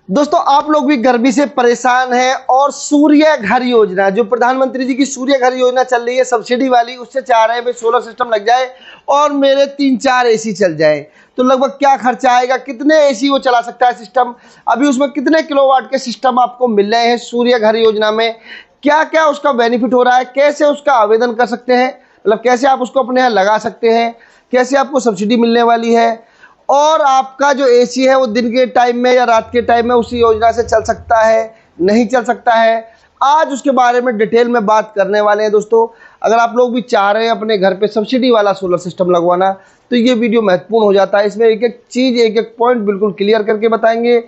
दोस्तों आप लोग भी गर्मी से परेशान हैं और सूर्य घर योजना जो प्रधानमंत्री जी की सूर्य घर योजना चल रही है सब्सिडी वाली, उससे चाह रहे हैं भाई सोलर सिस्टम लग जाए और मेरे 3-4 एसी चल जाए। तो लगभग क्या खर्चा आएगा, कितने एसी वो चला सकता है सिस्टम, अभी उसमें कितने किलोवाट के सिस्टम आपको मिल रहे हैं सूर्य घर योजना में, क्या क्या उसका बेनिफिट हो रहा है, कैसे उसका आवेदन कर सकते हैं, मतलब कैसे आप उसको अपने यहाँ लगा सकते हैं, कैसे आपको सब्सिडी मिलने वाली है, और आपका जो एसी है वो दिन के टाइम में या रात के टाइम में उसी योजना से चल सकता है नहीं चल सकता है, आज उसके बारे में डिटेल में बात करने वाले हैं। दोस्तों अगर आप लोग भी चाह रहे हैं अपने घर पे सब्सिडी वाला सोलर सिस्टम लगवाना तो ये वीडियो महत्वपूर्ण हो जाता है। इसमें एक एक चीज़ एक एक पॉइंट बिल्कुल क्लियर करके बताएंगे,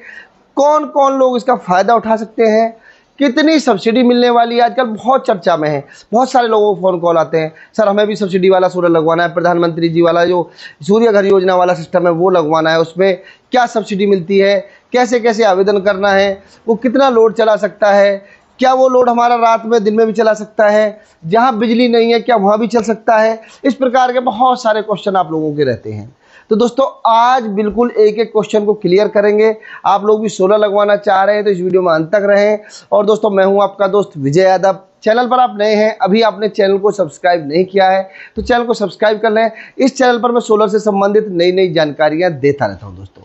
कौन कौन लोग इसका फ़ायदा उठा सकते हैं, कितनी सब्सिडी मिलने वाली है। आजकल बहुत चर्चा में है, बहुत सारे लोगों को फ़ोन कॉल आते हैं, सर हमें भी सब्सिडी वाला सोलर लगवाना है, प्रधानमंत्री जी वाला जो सूर्य घर योजना वाला सिस्टम है वो लगवाना है, उसमें क्या सब्सिडी मिलती है, कैसे कैसे आवेदन करना है, वो कितना लोड चला सकता है, क्या वो लोड हमारा रात में दिन में भी चला सकता है, जहाँ बिजली नहीं है क्या वहाँ भी चल सकता है। इस प्रकार के बहुत सारे क्वेश्चन आप लोगों के रहते हैं। तो दोस्तों आज बिल्कुल एक एक क्वेश्चन को क्लियर करेंगे। आप लोग भी सोलर लगवाना चाह रहे हैं तो इस वीडियो में अंत तक रहें। और दोस्तों मैं हूं आपका दोस्त विजय यादव। चैनल पर आप नए हैं, अभी आपने चैनल को सब्सक्राइब नहीं किया है तो चैनल को सब्सक्राइब कर लें। इस चैनल पर मैं सोलर से संबंधित नई नई जानकारियाँ देता रहता हूँ दोस्तों।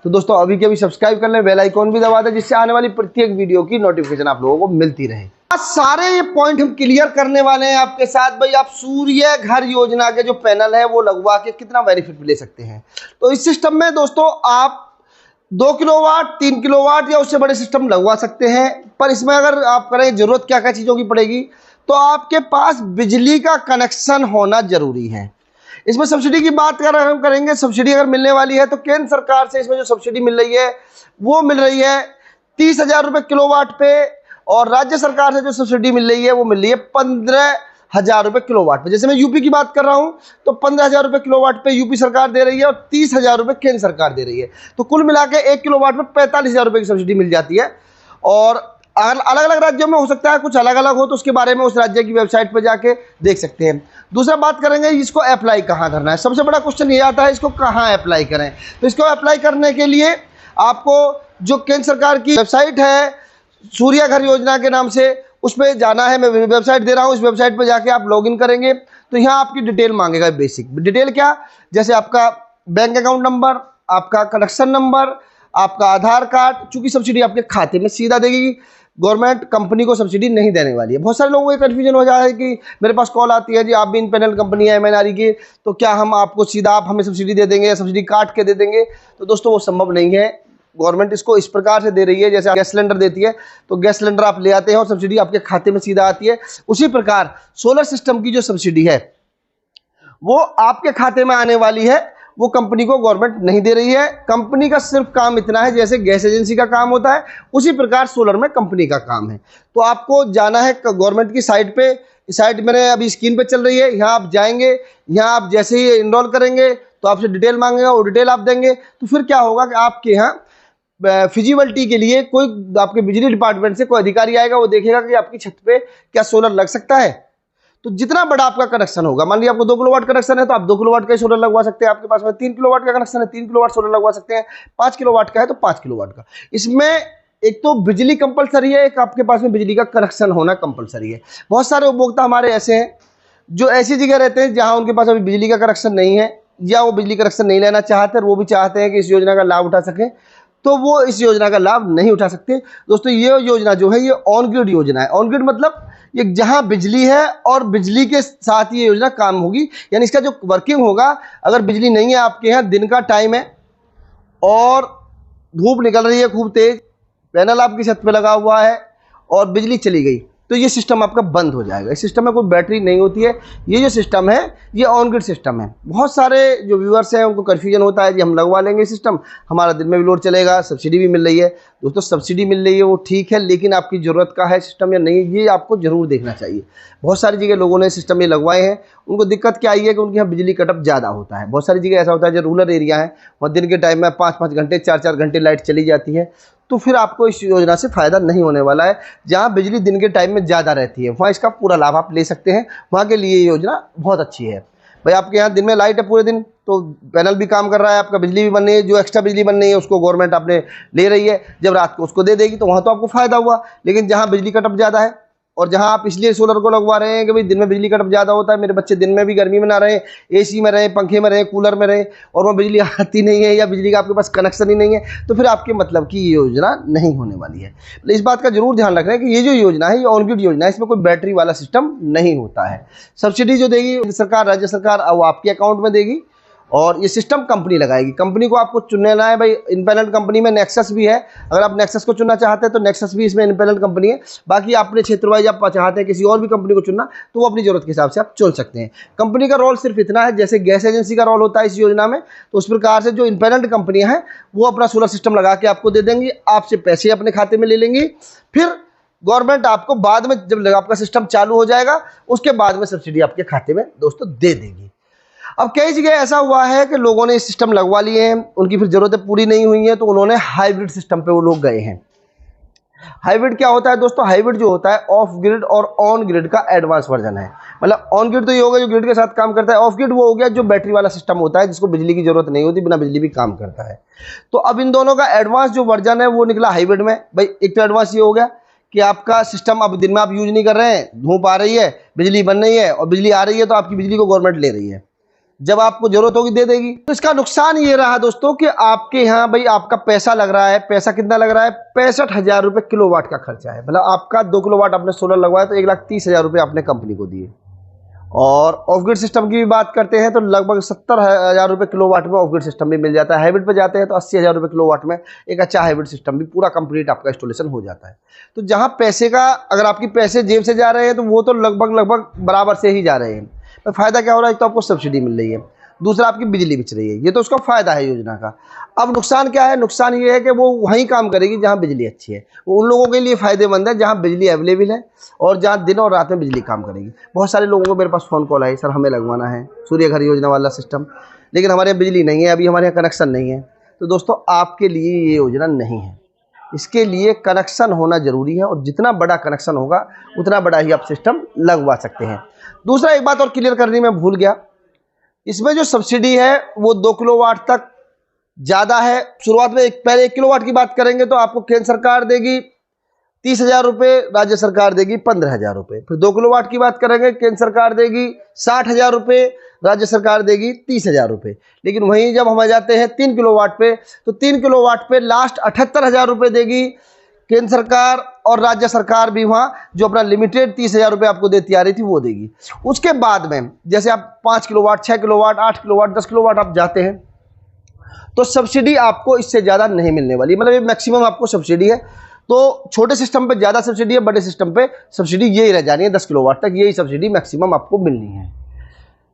तो दोस्तों अभी के अभी सब्सक्राइब कर लें, बेल आइकॉन भी दबा दें जिससे आने वाली प्रत्येक वीडियो की नोटिफिकेशन आप लोगों को मिलती रहे। आज सारे ये पॉइंट हम क्लियर करने वाले हैं आपके साथ। भाई आप सूर्य घर योजना के जो पैनल है वो लगवा के कितना बेनिफिट ले सकते हैं। तो इस सिस्टम में दोस्तों आप 2 किलोवाट 3 किलोवाट या उससे बड़े सिस्टम लगवा सकते हैं, पर इसमें अगर आप करें जरूरत क्या क्या चीज़ों की पड़ेगी तो आपके पास बिजली का कनेक्शन होना जरूरी है। इसमें सब्सिडी की बात हम करेंगे। सब्सिडी अगर मिलने वाली है तो केंद्र सरकार से इसमें जो सब्सिडी मिल रही है वो मिल रही है 30,000 रुपये किलोवाट पे, और राज्य सरकार से जो सब्सिडी मिल रही है वो मिल रही है 15,000 रुपये किलोवाट पे। जैसे मैं यूपी की बात कर रहा हूँ तो 15,000 रुपये किलोवाट पे यूपी सरकार दे रही है और 30,000 रुपये केंद्र सरकार दे रही है। तो कुल मिला के 1 किलोवाट में 45,000 रुपये की सब्सिडी मिल जाती है। और अलग अलग राज्यों में हो सकता है कुछ अलग अलग हो, तो उसके बारे में उस राज्य की वेबसाइट पर जाके देख सकते हैं। दूसरा बात करेंगे इसको अप्लाई कहाँ करना है। सबसे बड़ा क्वेश्चन ये आता है इसको कहाँ अप्लाई करें। तो इसको अप्लाई करने के लिए आपको जो केंद्र सरकार की वेबसाइट है सूर्य घर योजना के नाम से, उस पर जाना है। मैं वेबसाइट दे रहा हूँ, इस वेबसाइट पर जाके आप लॉगिन करेंगे तो यहाँ आपकी डिटेल मांगेगा। बेसिक डिटेल क्या, जैसे आपका बैंक अकाउंट नंबर, आपका कनेक्शन नंबर, आपका आधार कार्ड। चूंकि सब्सिडी आपके खाते में सीधा देगी, गवर्नमेंट कंपनी को सब्सिडी नहीं देने वाली है। बहुत सारे लोगों को ये कन्फ्यूजन हो जाता है कि मेरे पास कॉल आती है जी आप भी इन पैनल कंपनी है MNRE की, तो क्या हम आपको सीधा आप हमें सब्सिडी दे देंगे या सब्सिडी काट के दे देंगे। तो दोस्तों वो संभव नहीं है। गवर्नमेंट इसको इस प्रकार से दे रही है, जैसे गैस सिलेंडर देती है तो गैस सिलेंडर आप ले आते हैं और सब्सिडी आपके खाते में सीधा आती है, उसी प्रकार सोलर सिस्टम की जो सब्सिडी है वो आपके खाते में आने वाली है। वो कंपनी को गवर्नमेंट नहीं दे रही है। कंपनी का सिर्फ काम इतना है, जैसे गैस एजेंसी का काम होता है उसी प्रकार सोलर में कंपनी का काम है। तो आपको जाना है गवर्नमेंट की साइट पे, साइट मेरे अभी स्क्रीन पे चल रही है, यहाँ आप जाएंगे, यहाँ आप जैसे ही इनरोल करेंगे तो आपसे डिटेल मांगेगा, वो डिटेल आप देंगे तो फिर क्या होगा कि आपके यहाँ फिजिबिलिटी के लिए कोई आपके बिजली डिपार्टमेंट से कोई अधिकारी आएगा, वो देखेगा कि आपकी छत पे क्या सोलर लग सकता है। तो जितना बड़ा आपका कनेक्शन होगा, मान लीजिए आपको 2 किलोवाट कनेक्शन है तो आप 2 किलोवाट का ही सोलर लगवा सकते हैं। आपके पास में 3 किलोवाट का कनेक्शन है 3 किलोवाट सोलर लगवा सकते हैं। 5 किलोवाट का है तो 5 किलोवाट का। इसमें एक तो बिजली कंपलसरी है, एक आपके पास में बिजली का कनेक्शन होना कंपलसरी है। बहुत सारे उपभोक्ता हमारे ऐसे हैं जो ऐसी जगह रहते हैं जहां उनके पास अभी बिजली का कनेक्शन नहीं है या वो बिजली कनेक्शन नहीं लेना चाहते और वो भी चाहते हैं कि इस योजना का लाभ उठा सकें, तो वो इस योजना का लाभ नहीं उठा सकते। दोस्तों ये योजना जो है ये ऑन ग्रिड योजना है। ऑन ग्रिड मतलब ये जहां बिजली है और बिजली के साथ ये योजना काम होगी। यानी इसका जो वर्किंग होगा, अगर बिजली नहीं है आपके यहाँ, दिन का टाइम है और धूप निकल रही है खूब तेज, पैनल आपकी छत पे लगा हुआ है और बिजली चली गई तो ये सिस्टम आपका बंद हो जाएगा। इस सिस्टम में कोई बैटरी नहीं होती है। ये जो सिस्टम है ये ऑन ग्रिड सिस्टम है। बहुत सारे जो व्यूअर्स हैं उनको कन्फ्यूजन होता है कि हम लगवा लेंगे सिस्टम, हमारा दिन में भी लोड चलेगा, सब्सिडी भी मिल रही है। दोस्तों सब्सिडी मिल रही है वो ठीक है, लेकिन आपकी ज़रूरत का है सिस्टम या नहीं, ये आपको ज़रूर देखना चाहिए। बहुत सारी जगह लोगों ने सिस्टम ये लगवाए हैं, उनको दिक्कत क्या आई है कि उनके यहाँ बिजली कटअप ज़्यादा होता है। बहुत सारी जगह ऐसा होता है जो रूरल एरिया है वहाँ दिन के टाइम में 5-5 घंटे 4-4 घंटे लाइट चली जाती है, तो फिर आपको इस योजना से फ़ायदा नहीं होने वाला है। जहाँ बिजली दिन के टाइम में ज़्यादा रहती है वहाँ इसका पूरा लाभ आप ले सकते हैं, वहाँ के लिए ये योजना बहुत अच्छी है। भाई आपके यहाँ दिन में लाइट है पूरे दिन, तो पैनल भी काम कर रहा है, आपका बिजली भी बन रही है, जो एक्स्ट्रा बिजली बन रही है उसको गवर्नमेंट आपने ले रही है, जब रात को उसको दे देगी तो वहाँ तो आपको फायदा हुआ। लेकिन जहाँ बिजली कटअप ज़्यादा है, और जहाँ आप इसलिए सोलर को लगवा रहे हैं कि भाई दिन में बिजली कटअप ज़्यादा होता है, मेरे बच्चे दिन में भी गर्मी में ना रहे, एसी में रहे, पंखे में रहे, कूलर में रहे, और वहाँ बिजली आती नहीं है या बिजली का आपके पास कनेक्शन ही नहीं है, तो फिर आपके मतलब की ये योजना नहीं होने वाली है। इस बात का जरूर ध्यान रख रहे हैं कि ये जो योजना है ये ऑन ग्रिड योजना है, इसमें कोई बैटरी वाला सिस्टम नहीं होता है। सब्सिडी जो देगी सरकार, राज्य सरकार, वो आपके अकाउंट में देगी, और ये सिस्टम कंपनी लगाएगी। कंपनी को आपको चुनना है, भाई इंडिपेंडेंट कंपनी में नेक्सस भी है, अगर आप नेक्सस को चुनना चाहते हैं तो नेक्सस भी इसमें इंडिपेंडेंट कंपनी है। बाकी अपने क्षेत्र वाइज आप चाहते हैं किसी और भी कंपनी को चुनना, तो वो अपनी जरूरत के हिसाब से आप चुन सकते हैं। कंपनी का रोल सिर्फ इतना है, जैसे गैस एजेंसी का रोल होता है इस योजना में, तो उस प्रकार से जो इंडिपेंडेंट कंपनियां हैं वो अपना सोलर सिस्टम लगा के आपको दे देंगी, आपसे पैसे अपने खाते में ले लेंगी, फिर गवर्नमेंट आपको बाद में जब आपका सिस्टम चालू हो जाएगा उसके बाद में सब्सिडी आपके खाते में दोस्तों दे देगी। अब कई जगह ऐसा हुआ है कि लोगों ने सिस्टम लगवा लिए हैं, उनकी फिर ज़रूरतें पूरी नहीं हुई हैं, तो उन्होंने हाइब्रिड सिस्टम पे वो लोग गए हैं। हाइब्रिड क्या होता है दोस्तों? हाइब्रिड जो होता है ऑफ ग्रिड और ऑन ग्रिड का एडवांस वर्जन है। मतलब ऑन ग्रिड तो ये होगा जो ग्रिड के साथ काम करता है, ऑफ ग्रिड वो हो गया जो बैटरी वाला सिस्टम होता है जिसको बिजली की जरूरत नहीं होती, बिना बिजली भी काम करता है। तो अब इन दोनों का एडवांस जो वर्जन है वो निकला हाइब्रिड में। भाई एक तो एडवांस ये हो गया कि आपका सिस्टम अब दिन में आप यूज नहीं कर रहे हैं, धूप आ रही है, बिजली बन रही है, और बिजली आ रही है तो आपकी बिजली को गवर्नमेंट ले रही है, जब आपको जरूरत होगी दे देगी। तो इसका नुकसान ये रहा दोस्तों कि आपके यहाँ भाई आपका पैसा लग रहा है, पैसा कितना लग रहा है? 65,000 रुपये किलोवाट का खर्चा है। मतलब आपका 2 किलोवाट आपने सोलर लगवाया तो 1,30,000 रुपये आपने कंपनी को दिए। और ऑफ ग्रिड सिस्टम की भी बात करते हैं तो लगभग 70,000 रुपये किलोवाट में ऑफ ग्रिड सिस्टम भी मिल जाता है। हाइब्रिड पे जाते हैं तो 80,000 रुपये किलोवाट में एक अच्छा हाइब्रिड सिस्टम भी पूरा कंप्लीट आपका इंस्टॉलेशन हो जाता है। तो जहाँ पैसे का, अगर आपकी पैसे जेब से जा रहे हैं तो वो तो लगभग बराबर से ही जा रहे हैं। तो फायदा क्या हो रहा है? एक तो आपको सब्सिडी मिल रही है, दूसरा आपकी बिजली बिच रही है, ये तो उसका फायदा है योजना का। अब नुकसान क्या है? नुकसान ये है कि वो वहीं काम करेगी जहां बिजली अच्छी है, वो उन लोगों के लिए फायदेमंद है जहां बिजली अवेलेबल है और जहां दिन और रात में बिजली काम करेगी। बहुत सारे लोगों को मेरे पास फ़ोन कॉल आई, सर हमें लगवाना है सूर्य घर योजना वाला सिस्टम, लेकिन हमारे यहाँ बिजली नहीं है, अभी हमारे यहाँ कनेक्शन नहीं है। तो दोस्तों आपके लिए ये योजना नहीं है, इसके लिए कनेक्शन होना जरूरी है, और जितना बड़ा कनेक्शन होगा उतना बड़ा ही आप सिस्टम लगवा सकते हैं। दूसरा एक बात और क्लियर करनी मैं भूल गया, इसमें जो सब्सिडी है वो 2 किलोवाट तक ज़्यादा है। शुरुआत में पहले 1 किलोवाट की बात करेंगे तो आपको केंद्र सरकार देगी 30,000 रुपये, राज्य सरकार देगी 15,000 रुपये। फिर 2 किलोवाट की बात करेंगे, केंद्र सरकार देगी 60,000 रुपये, राज्य सरकार देगी 30,000 रुपये। लेकिन वहीं जब हम आ जाते हैं 3 किलोवाट पे, तो 3 किलोवाट पे लास्ट 78,000 रुपये देगी केंद्र सरकार, और राज्य सरकार भी वहाँ जो अपना लिमिटेड 30,000 रुपये आपको देती आ रही थी वो देगी। उसके बाद में जैसे आप 5 किलोवाट, 6 किलोवाट, 8 किलोवाट, 10 किलोवाट आप जाते हैं तो सब्सिडी आपको इससे ज़्यादा नहीं मिलने वाली। मतलब ये मैक्सिमम आपको सब्सिडी है। तो छोटे सिस्टम पे ज़्यादा सब्सिडी है, बड़े सिस्टम पे सब्सिडी यही रह जानी है, 10 किलोवाट तक यही सब्सिडी मैक्सिमम आपको मिलनी है।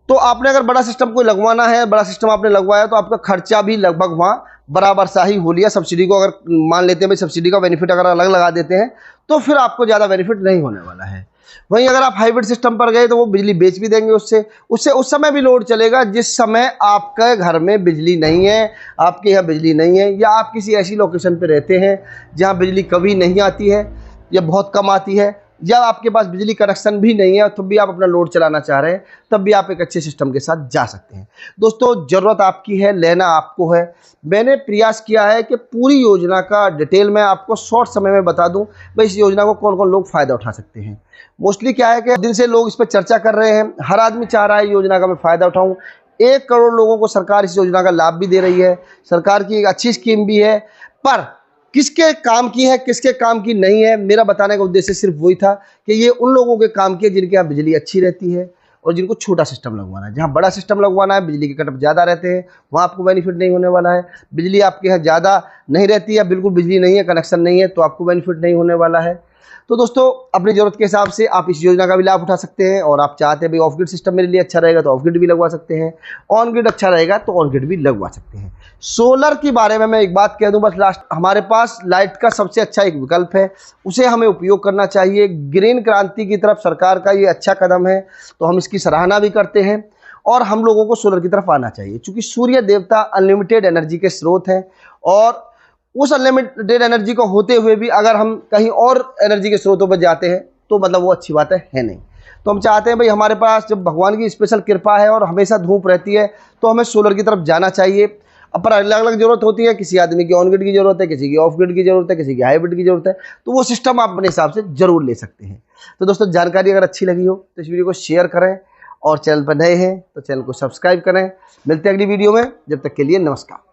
तो आपने अगर बड़ा सिस्टम कोई लगवाना है, बड़ा सिस्टम आपने लगवाया तो आपका खर्चा भी लगभग वहाँ बराबर सा ही हो लिया। सब्सिडी को अगर मान लेते हैं भाई, सब्सिडी का बेनिफिट अगर अलग लगा देते हैं तो फिर आपको ज़्यादा बेनिफिट नहीं होने वाला है। वहीं अगर आप हाइब्रिड सिस्टम पर गए तो वो बिजली बेच भी देंगे, उससे उस समय भी लोड चलेगा जिस समय आपके घर में बिजली नहीं है, आपके यहाँ बिजली नहीं है, या आप किसी ऐसी लोकेशन पर रहते हैं जहाँ बिजली कभी नहीं आती है या बहुत कम आती है, या आपके पास बिजली कनेक्शन भी नहीं है तो भी आप अपना लोड चलाना चाह रहे हैं, तब भी आप एक अच्छे सिस्टम के साथ जा सकते हैं। दोस्तों ज़रूरत आपकी है, लेना आपको है। मैंने प्रयास किया है कि पूरी योजना का डिटेल में आपको शॉर्ट समय में बता दूं, भाई इस योजना को कौन कौन लोग फ़ायदा उठा सकते हैं। मोस्टली क्या है कि दिन से लोग इस पर चर्चा कर रहे हैं, हर आदमी चाह रहा है योजना का मैं फ़ायदा उठाऊँ। 1 करोड़ लोगों को सरकार इस योजना का लाभ भी दे रही है, सरकार की एक अच्छी स्कीम भी है, पर किसके काम की है किसके काम की नहीं है, मेरा बताने का उद्देश्य सिर्फ वही था कि ये उन लोगों के काम की है जिनके यहाँ बिजली अच्छी रहती है और जिनको छोटा सिस्टम लगवाना है। जहाँ बड़ा सिस्टम लगवाना है, बिजली के कटअप ज़्यादा रहते हैं, वहाँ आपको बेनिफिट नहीं होने वाला है। बिजली आपके यहाँ ज़्यादा नहीं रहती है, बिल्कुल बिजली नहीं है, कनेक्शन नहीं है, तो आपको बेनिफिट नहीं होने वाला है। तो दोस्तों अपनी ज़रूरत के हिसाब से आप इस योजना का भी लाभ उठा सकते हैं, और आप चाहते हैं भाई ऑफ ग्रिड सिस्टम मेरे लिए अच्छा रहेगा तो ऑफ ग्रिड भी लगवा सकते हैं, ऑन ग्रिड अच्छा रहेगा तो ऑन ग्रिड भी लगवा सकते हैं। सोलर के बारे में मैं एक बात कह दूं बस लास्ट, हमारे पास लाइट का सबसे अच्छा एक विकल्प है, उसे हमें उपयोग करना चाहिए। ग्रीन क्रांति की तरफ सरकार का ये अच्छा कदम है, तो हम इसकी सराहना भी करते हैं, और हम लोगों को सोलर की तरफ आना चाहिए, क्योंकि सूर्य देवता अनलिमिटेड एनर्जी के स्रोत हैं, और उस अनलिमिटेड एनर्जी को होते हुए भी अगर हम कहीं और एनर्जी के स्रोतों पर जाते हैं तो मतलब वो अच्छी बात है नहीं। तो हम चाहते हैं भाई हमारे पास जब भगवान की स्पेशल कृपा है और हमेशा धूप रहती है तो हमें सोलर की तरफ जाना चाहिए। अब पर अलग अलग जरूरत होती है, किसी आदमी की ऑन ग्रिड की जरूरत है, किसी की ऑफ ग्रिड की जरूरत है, किसी की हाइब्रिड की जरूरत है, तो वो सिस्टम आप अपने हिसाब से जरूर ले सकते हैं। तो दोस्तों जानकारी अगर अच्छी लगी हो तो इस वीडियो को शेयर करें और चैनल पर नए हैं तो चैनल को सब्सक्राइब करें। मिलते हैं अगली वीडियो में, जब तक के लिए नमस्कार।